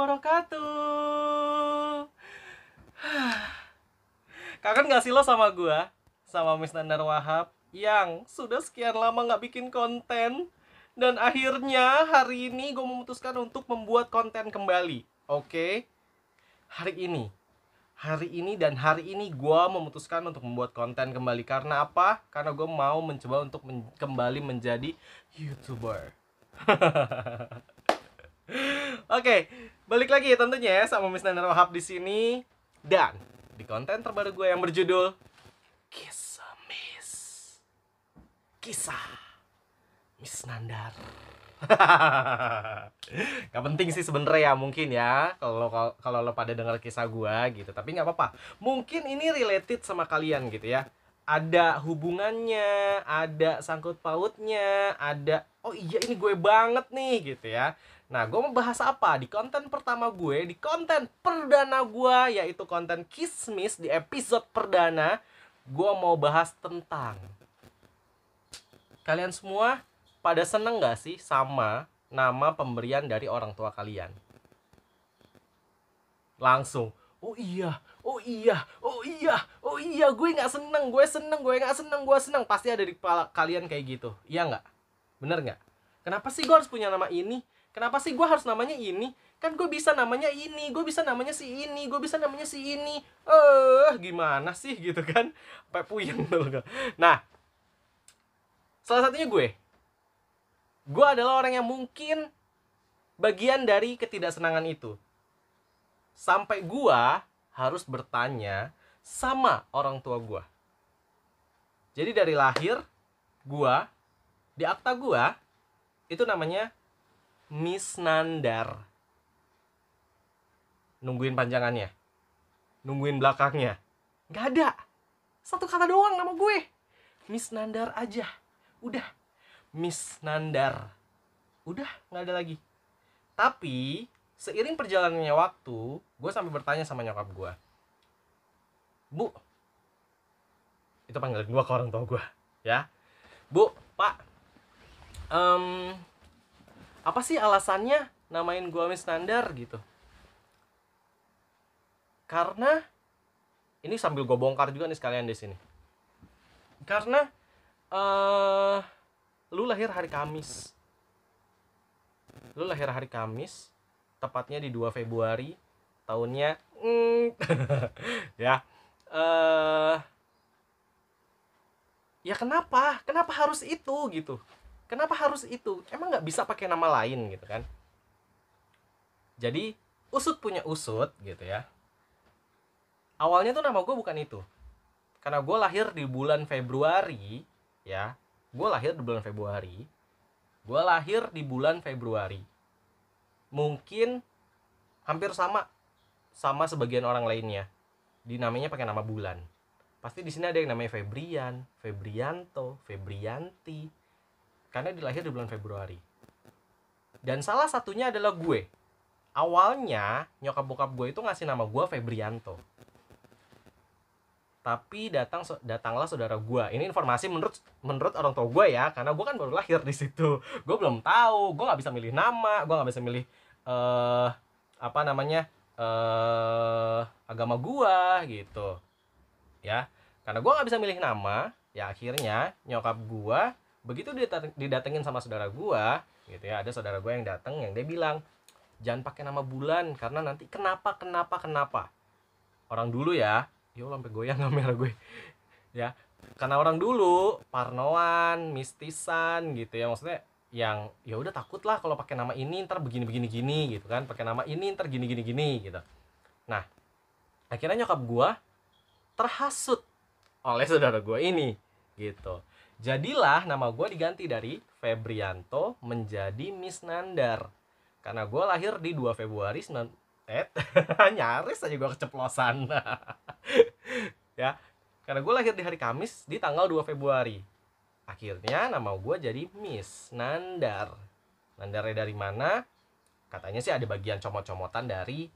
wabarakatuh. Kangen gak sih lo sama gua? Sama Miss Nandar Wahab yang sudah sekian lama gak bikin konten. Dan akhirnya hari ini gue memutuskan untuk membuat konten kembali. Oke? Hari ini dan hari ini gue memutuskan untuk membuat konten kembali. Karena apa? Karena gue mau mencoba untuk kembali menjadi YouTuber. Oke, balik lagi tentunya ya sama Miss Nandar Wahab di sini dan di konten terbaru gue yang berjudul Kisah Miss Nandar. Gak penting sih sebenernya ya, mungkin ya kalau lo pada dengar kisah gue gitu, tapi nggak apa-apa. Mungkin ini related sama kalian gitu ya. Ada hubungannya, ada sangkut pautnya, ada oh iya ini gue banget nih gitu ya. Nah, gue mau bahas apa di konten pertama gue, di konten perdana gue, yaitu konten Kismis di episode perdana. Gue mau bahas tentang kalian semua pada seneng gak sih sama nama pemberian dari orang tua kalian? Langsung, oh iya, gue gak seneng, gue seneng. Pasti ada di kepala kalian kayak gitu, iya gak? Bener gak? Kenapa sih gue harus punya nama ini? Kenapa sih gue harus namanya ini? Kan gue bisa namanya ini, gue bisa namanya si ini, gue bisa namanya si ini. Gimana sih gitu kan? Sampai puyeng tuh. Nah, salah satunya gue adalah orang yang mungkin bagian dari ketidaksenangan itu. Sampai gue harus bertanya sama orang tua gue. Jadi dari lahir, gue di akta gue itu namanya Miss Nandar. Nungguin panjangannya, nungguin belakangnya, nggak ada. Satu kata doang nama gue, Miss Nandar aja. Udah, Miss Nandar. Udah, nggak ada lagi. Tapi seiring perjalanannya waktu, gue sampai bertanya sama nyokap gue, Bu, itu panggilan gue ke orang tua gue, ya, Bu, Pak, apa sih alasannya namain gue Miss Nandar gitu? Karena ini sambil gue bongkar juga nih sekalian di sini. Karena lu lahir hari Kamis. Tepatnya di 2 Februari tahunnya ya. Ya kenapa harus itu gitu? Kenapa harus itu? Emang nggak bisa pakai nama lain gitu kan? Jadi usut punya usut gitu ya. Awalnya tuh nama gue bukan itu. Karena gue lahir di bulan Februari ya. Gue lahir di bulan Februari. Mungkin hampir sama sebagian orang lainnya. Dinamainya pakai nama bulan. Pasti di sini ada yang namanya Febrian, Febrianto, Febrianti. Karena dilahir di bulan Februari. Dan salah satunya adalah gue. Awalnya nyokap bokap gue itu ngasih nama gue Febrianto. Tapi datanglah saudara gue. Ini informasi menurut orang tua gue ya, karena gue kan baru lahir di situ. Gue belum tahu, gue nggak bisa milih nama, gue nggak bisa milih agama gue gitu. Ya, karena gue nggak bisa milih nama, ya akhirnya nyokap gue begitu didatengin sama saudara gue, gitu ya, ada saudara gue yang datang yang dia bilang jangan pakai nama bulan karena nanti kenapa. Orang dulu ya, yo sampai goyang kamera gue, ya, karena orang dulu parnoan, mistisan gitu ya, maksudnya yang ya udah takut lah kalau pakai nama ini ntar begini gitu kan, pakai nama ini ntar gini gitu. Nah, akhirnya nyokap gue terhasut oleh saudara gue ini gitu. Jadilah nama gue diganti dari Febrianto menjadi Miss Nandar. Karena gue lahir di 2 Februari nyaris aja gue keceplosan. Ya, karena gue lahir di hari Kamis di tanggal 2 Februari. Akhirnya nama gue jadi Miss Nandar. Nandarnya dari mana? Katanya sih ada bagian comot-comotan dari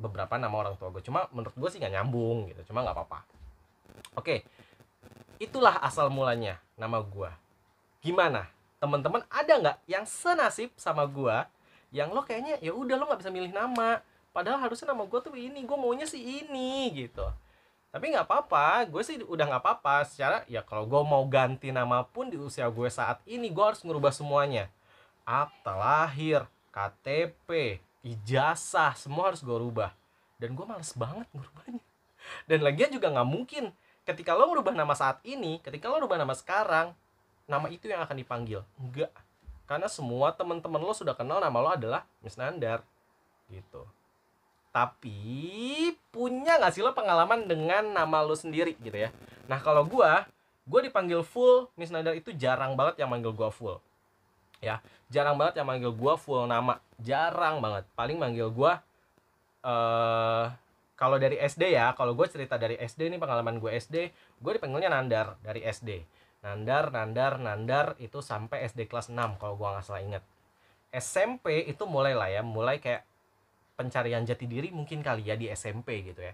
beberapa nama orang tua gue. Cuma menurut gue sih gak nyambung gitu. Cuma gak apa-apa. Oke, itulah asal mulanya nama gue. Gimana? Teman-teman ada nggak yang senasib sama gue yang lo kayaknya ya udah lo nggak bisa milih nama, padahal harusnya nama gue tuh ini, gue maunya sih ini gitu. Tapi nggak apa-apa, gue sih udah nggak apa-apa secara ya, kalau gue mau ganti nama pun di usia gue saat ini gue harus ngerubah semuanya, akta lahir, KTP, ijazah, semua harus gue rubah, dan gue males banget ngerubahnya. Dan lagian juga nggak mungkin ketika lo merubah nama saat ini, ketika lo rubah nama sekarang, nama itu yang akan dipanggil. Enggak, karena semua teman-teman lo sudah kenal nama lo adalah Miss Nandar gitu. Tapi punya nggak sih lo pengalaman dengan nama lo sendiri gitu ya? Nah kalau gue dipanggil full Miss Nandar itu jarang banget yang manggil gue full, ya jarang banget yang manggil gue full nama, jarang banget. Paling manggil gue kalau dari SD ya, kalau gue cerita dari SD nih, pengalaman gue SD, gue dipanggilnya Nandar dari SD. Nandar itu sampai SD kelas 6 kalau gue nggak salah inget. SMP itu mulai lah ya, mulai kayak pencarian jati diri mungkin kali ya di SMP gitu ya.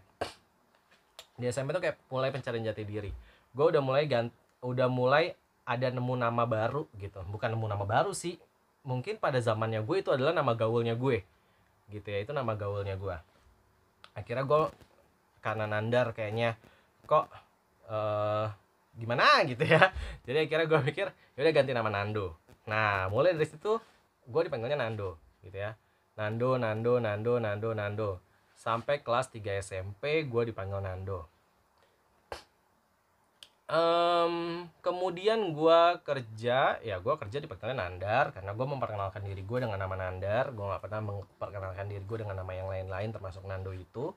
Di SMP tuh kayak mulai pencarian jati diri. Gue udah mulai ada nemu nama baru gitu. Bukan nemu nama baru sih. Mungkin pada zamannya gue itu adalah nama gaulnya gue. Gitu ya, itu nama gaulnya gue. Akhirnya gue karena Nandar kayaknya kok gimana gitu ya. Jadi akhirnya gue pikir yaudah ganti nama Nando. Nah, mulai dari situ gue dipanggilnya Nando gitu ya. Nando. Sampai kelas 3 SMP gue dipanggil Nando. Kemudian gue kerja dipanggilnya Nandar karena gue memperkenalkan diri gue dengan nama Nandar. Gue nggak pernah memperkenalkan diri gue dengan nama yang lain-lain termasuk Nando itu.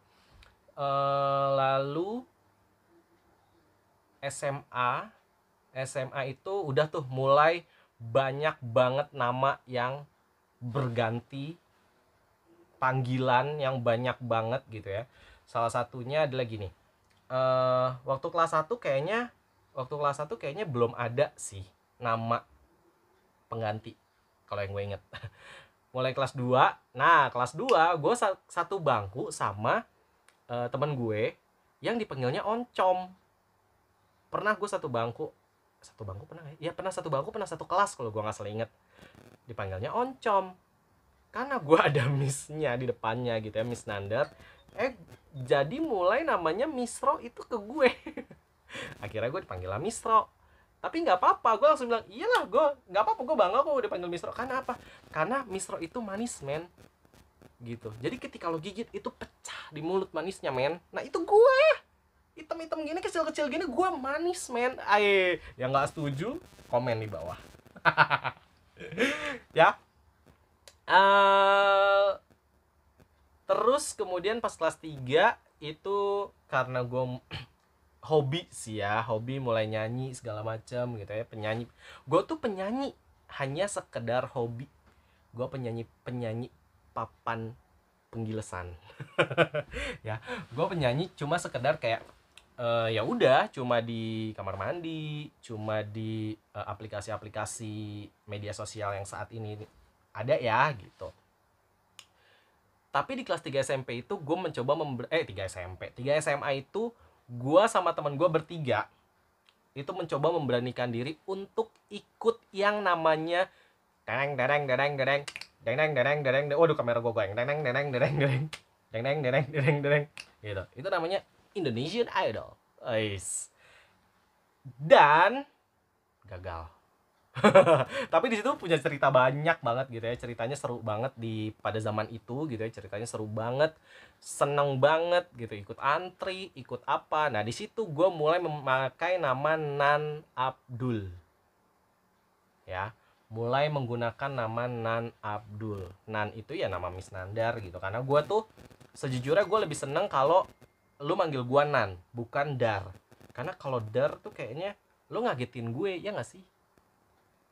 Lalu SMA itu udah tuh mulai banyak banget nama yang berganti, panggilan yang banyak banget gitu ya. Salah satunya adalah gini, waktu kelas 1 kayaknya belum ada sih nama pengganti kalau yang gue inget. Mulai kelas 2, nah kelas 2 gue satu bangku sama temen gue yang dipanggilnya Oncom. Pernah gue satu bangku pernah ya? Pernah satu bangku, pernah satu kelas kalau gue nggak salah inget, dipanggilnya Oncom karena gue ada Miss-nya di depannya gitu ya, Miss Nandar. Jadi mulai namanya Misro itu ke gue. Akhirnya gue dipanggil lah Misro. Tapi nggak apa-apa, gue langsung bilang iyalah, gue nggak apa-apa, gue bangga kok udah dipanggil Misro. Karena apa? Karena Misro itu manis men gitu. Jadi ketika lo gigit itu pecah di mulut manisnya men. Nah itu gue hitam-hitam gini, kecil-kecil gini, gue manis men. Yang nggak setuju komen di bawah. Ya. Terus kemudian pas kelas 3 itu karena gue hobi mulai nyanyi segala macam gitu ya, penyanyi. Gue tuh penyanyi hanya sekedar hobi. Gue penyanyi papan penggilesan. Ya, gue penyanyi cuma sekedar kayak ya udah cuma di kamar mandi, cuma di aplikasi-aplikasi media sosial yang saat ini ada ya gitu. Tapi di kelas 3 SMP itu gue mencoba 3 SMA itu gue sama teman gue bertiga itu mencoba memberanikan diri untuk ikut yang namanya dereng. Waduh, kamera gue goyang. Dereng. Gitu. Itu namanya Indonesian Idol. Dan gagal. Tapi di situ punya cerita banyak banget gitu ya, ceritanya seru banget pada zaman itu gitu ya, ceritanya seru banget, seneng banget gitu, ikut antri, ikut apa. Nah di situ gue mulai memakai nama Nan Abdul, ya, mulai menggunakan nama Nan Abdul. Nan itu ya nama Miss Nandar gitu, karena gue tuh sejujurnya gue lebih seneng kalau lu manggil gue Nan bukan Dar, karena kalau Dar tuh kayaknya lu ngagetin gue, ya nggak sih?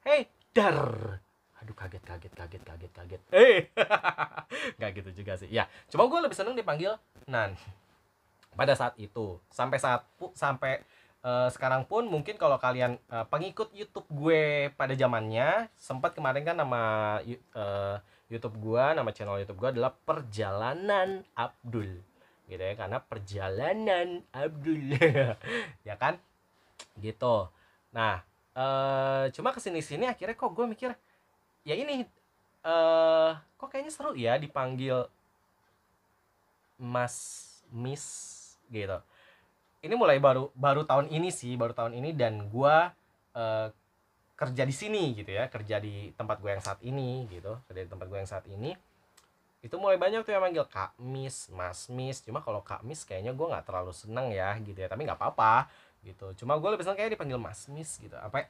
Hei, Dar. Aduh, kaget. Gak gitu juga sih. Ya, cuma gue lebih seneng dipanggil Nan. Pada saat itu, sampai sekarang pun mungkin kalau kalian pengikut YouTube gue pada zamannya, sempat kemarin kan nama YouTube gue, nama channel YouTube gue adalah Perjalanan Abdul. Gitu ya, karena Perjalanan Abdul. Ya kan? Gitu. Nah, cuma kesini-sini akhirnya kok gue mikir ya ini kok kayaknya seru ya dipanggil Mas, Miss gitu. Ini mulai baru tahun ini sih, baru tahun ini, dan gua eh, kerja di sini gitu ya, kerja di tempat gue yang saat ini gitu, kerja di tempat gue yang saat ini itu mulai banyak tuh yang manggil Kak Miss, Mas Miss. Cuma kalau Kak Miss kayaknya gue nggak terlalu seneng ya gitu ya, tapi nggak apa-apa gitu. Cuma gue lebih seneng kayak dipanggil Mas Miss gitu. Apa?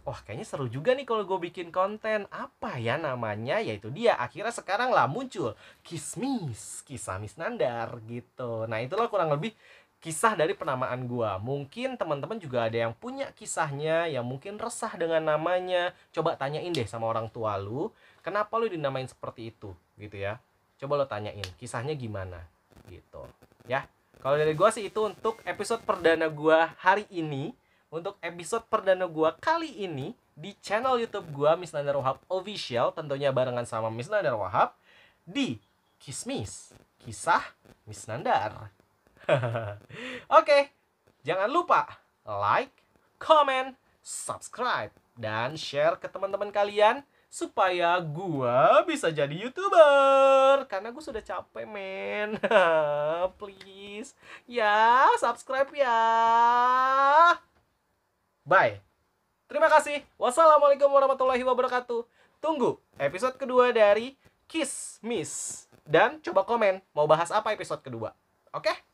Wah, kayaknya seru juga nih kalau gue bikin konten. Apa ya namanya? Yaitu dia. Akhirnya sekarang lah muncul Kismis, Kisah Miss Nandar gitu. Nah, itulah kurang lebih kisah dari penamaan gue. Mungkin teman-teman juga ada yang punya kisahnya, yang mungkin resah dengan namanya. Coba tanyain deh sama orang tua lu, kenapa lu dinamain seperti itu gitu ya. Coba lo tanyain kisahnya gimana gitu ya. Kalau dari gua sih itu untuk episode perdana gua hari ini, untuk episode perdana gua kali ini di channel YouTube gua Miss Nandar Wahab Official, tentunya barengan sama Miss Nandar Wahab di Kismis, Kisah Miss Nandar. Oke, jangan lupa like, comment, subscribe, dan share ke teman-teman kalian supaya gua bisa jadi YouTuber. Karena gue sudah capek, men. Please. Ya, subscribe ya. Bye. Terima kasih. Wassalamualaikum warahmatullahi wabarakatuh. Tunggu episode kedua dari Kiss Miss. Dan coba komen mau bahas apa episode kedua. Oke?